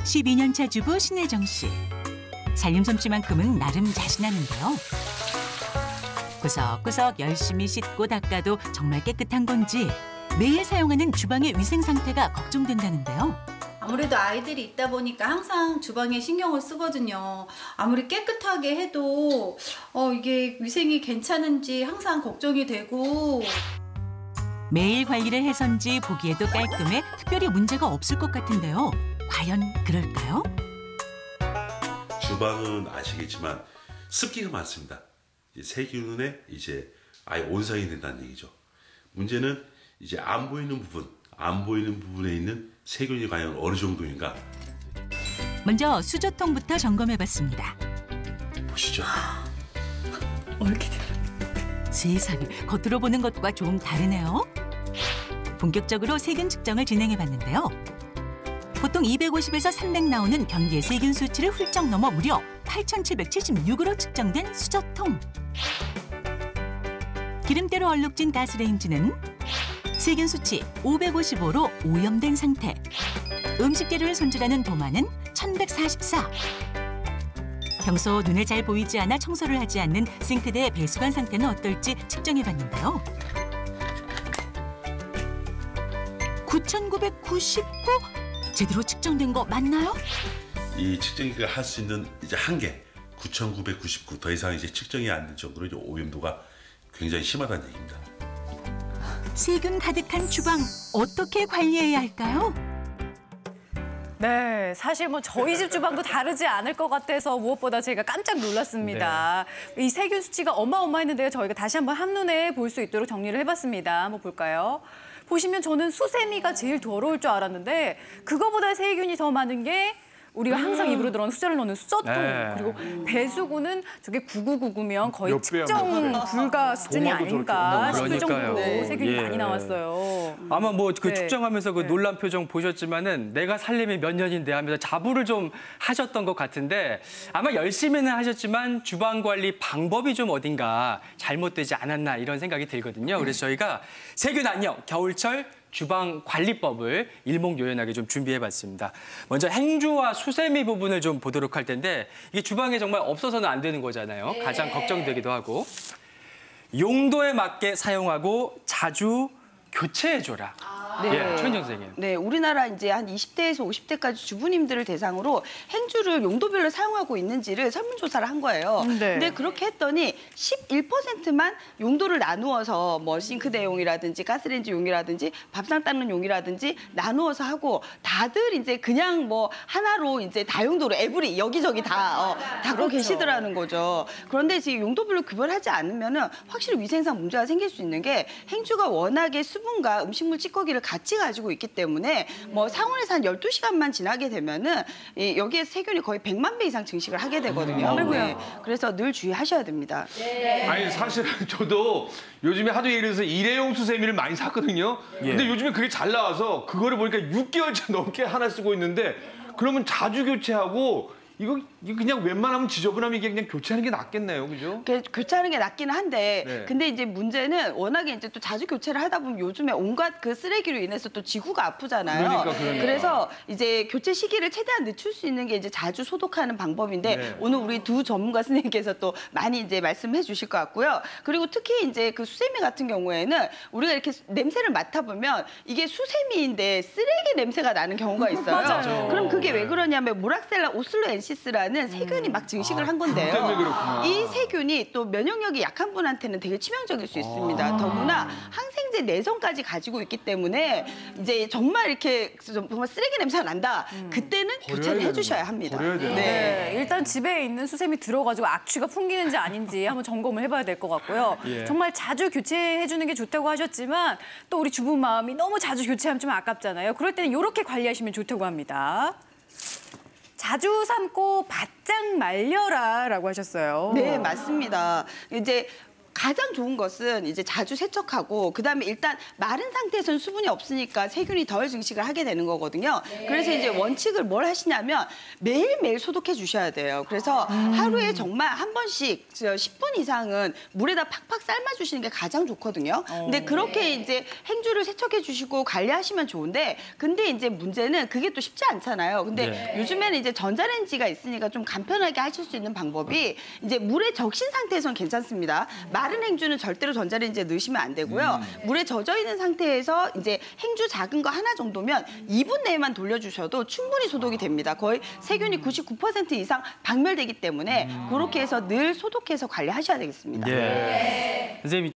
12년차 주부 신혜정 씨. 살림솜씨만큼은 나름 자신하는데요. 구석구석 열심히 씻고 닦아도 정말 깨끗한 건지 매일 사용하는 주방의 위생 상태가 걱정된다는데요. 아무래도 아이들이 있다 보니까 항상 주방에 신경을 쓰거든요. 아무리 깨끗하게 해도 이게 위생이 괜찮은지 항상 걱정이 되고. 매일 관리를 해서인지 보기에도 깔끔해 특별히 문제가 없을 것 같은데요. 과연 그럴까요? 주방은 아시겠지만 습기가 많습니다. 세균에 아예 온상이 된다는 얘기죠. 문제는 이제 안 보이는 부분에 있는 세균이 과연 어느 정도인가? 먼저 수저통부터 점검해봤습니다. 보시죠. 세상에, 겉으로 보는 것과 좀 다르네요. 본격적으로 세균 측정을 진행해봤는데요. 보통 250에서 300 나오는 변기의 세균 수치를 훌쩍 넘어 무려 8,776으로 측정된 수저통. 기름때로 얼룩진 가스레인지는 세균 수치 555로 오염된 상태. 음식 재료를 손질하는 도마는 1,144. 평소 눈에 잘 보이지 않아 청소를 하지 않는 싱크대의 배수관 상태는 어떨지 측정해봤는데요. 9,999? 제대로 측정된 거 맞나요? 이 측정기가 할 수 있는 한계 9,999. 더 이상 측정이 안 될 정도로 오염도가 굉장히 심하다는 얘기입니다. 세균 가득한 주방 어떻게 관리해야 할까요? 네, 사실 저희 집 주방도 다르지 않을 것 같아서 무엇보다 제가 깜짝 놀랐습니다. 이 세균 수치가 어마어마했는데요. 저희가 다시 한번 한눈에 볼 수 있도록 정리를 해봤습니다. 한번 볼까요? 보시면 저는 수세미가 제일 더러울 줄 알았는데 그거보다 세균이 더 많은 게 우리가 항상 입으로 들어가는 수저를 넣는 수저통. 그리고 배수구는 저게 9999면 거의 측정 불가 수준이 아닌가 싶을 정도로 세균이 많이 나왔어요. 아마 측정하면서 그 놀란 표정 보셨지만은 내가 살림이 몇 년인데 하면서 자부를 좀 하셨던 것 같은데 아마 열심히는 하셨지만 주방 관리 방법이 좀 어딘가 잘못되지 않았나 이런 생각이 들거든요. 그래서 저희가 세균 안녕 겨울철 주방 관리법을 일목요연하게 좀 준비해봤습니다. 먼저 행주와 수세미 부분을 좀 보도록 할 텐데 이게 주방에 정말 없어서는 안 되는 거잖아요. 가장 걱정되기도 하고. 용도에 맞게 사용하고 자주 교체해줘라. 최은정 선생님. 네, 우리나라 이제 한 20대에서 50대까지 주부님들을 대상으로 행주를 용도별로 사용하고 있는지를 설문조사를 한 거예요. 근데 그렇게 했더니 11%만 용도를 나누어서 싱크대용이라든지 가스레인지용이라든지 밥상 닦는 용이라든지 나누어서 하고 다들 이제 그냥 하나로 다용도로 에브리 여기저기 다 닦고 계시더라는 거죠. 그런데 지금 용도별로 구별하지 않으면은 확실히 위생상 문제가 생길 수 있는 게 행주가 워낙에 수분과 음식물 찌꺼기를 같이 가지고 있기 때문에 상온에서 한 12시간만 지나게 되면은 여기에 세균이 거의 100만 배 이상 증식을 하게 되거든요. 네. 그래서 늘 주의하셔야 됩니다. 아니 사실은 저도 요즘에 하도 예를 들어서 일회용 수세미를 많이 샀거든요. 근데 요즘에 그게 잘 나와서 그거를 보니까 6개월째 넘게 하나 쓰고 있는데 그러면 자주 교체하고 이거 그냥 웬만하면 지저분하면 이게 그냥 교체하는 게 낫겠네요, 그죠? 교체하는 게 낫기는 한데, 근데 이제 문제는 워낙에 이제 또 자주 교체를 하다 보면 요즘에 온갖 그 쓰레기로 인해서 또 지구가 아프잖아요. 그러니까. 그래서 이제 교체 시기를 최대한 늦출 수 있는 게 이제 자주 소독하는 방법인데 오늘 우리 두 전문가 선생님께서 또 많이 이제 말씀해 주실 것 같고요. 그리고 특히 이제 그 수세미 같은 경우에는 우리가 이렇게 냄새를 맡아보면 이게 수세미인데 쓰레기 냄새가 나는 경우가 있어요. 맞아요. 그럼 그게 왜 그러냐면 모락셀라 오슬로엔시스라는 세균이 막 증식을 한 건데요. 이 세균이 또 면역력이 약한 분한테는 되게 치명적일 수 있습니다. 더구나 항생제 내성까지 가지고 있기 때문에 이제 정말 이렇게 정말 쓰레기 냄새가 난다. 그때는 교체를 해주셔야 합니다. 일단 집에 있는 수세미 들어가지고 악취가 풍기는지 아닌지 한번 점검을 해봐야 될 것 같고요. 정말 자주 교체해주는 게 좋다고 하셨지만 또 우리 주부 마음이 너무 자주 교체하면 좀 아깝잖아요. 그럴 때는 이렇게 관리하시면 좋다고 합니다. 자주 삶고 바짝 말려라라고 하셨어요. 네, 맞습니다. 이제 가장 좋은 것은 이제 자주 세척하고 그다음에 일단 마른 상태에서는 수분이 없으니까 세균이 덜 증식을 하게 되는 거거든요. 그래서 이제 원칙을 뭘 하시냐면 매일매일 소독해 주셔야 돼요. 그래서 하루에 정말 한 번씩 10분 이상은 물에다 팍팍 삶아 주시는 게 가장 좋거든요. 근데 그렇게 이제 행주를 세척해 주시고 관리하시면 좋은데 근데 이제 문제는 그게 또 쉽지 않잖아요. 근데 요즘에는 이제 전자레인지가 있으니까 좀 간편하게 하실 수 있는 방법이 이제 물에 적신 상태에서는 괜찮습니다. 마른 행주는 절대로 전자레인지에 넣으시면 안 되고요. 물에 젖어 있는 상태에서 이제 행주 작은 거 하나 정도면 2분 내에만 돌려주셔도 충분히 소독이 됩니다. 거의 세균이 99% 이상 박멸되기 때문에 그렇게 해서 늘 소독해서 관리하셔야 되겠습니다. 선생님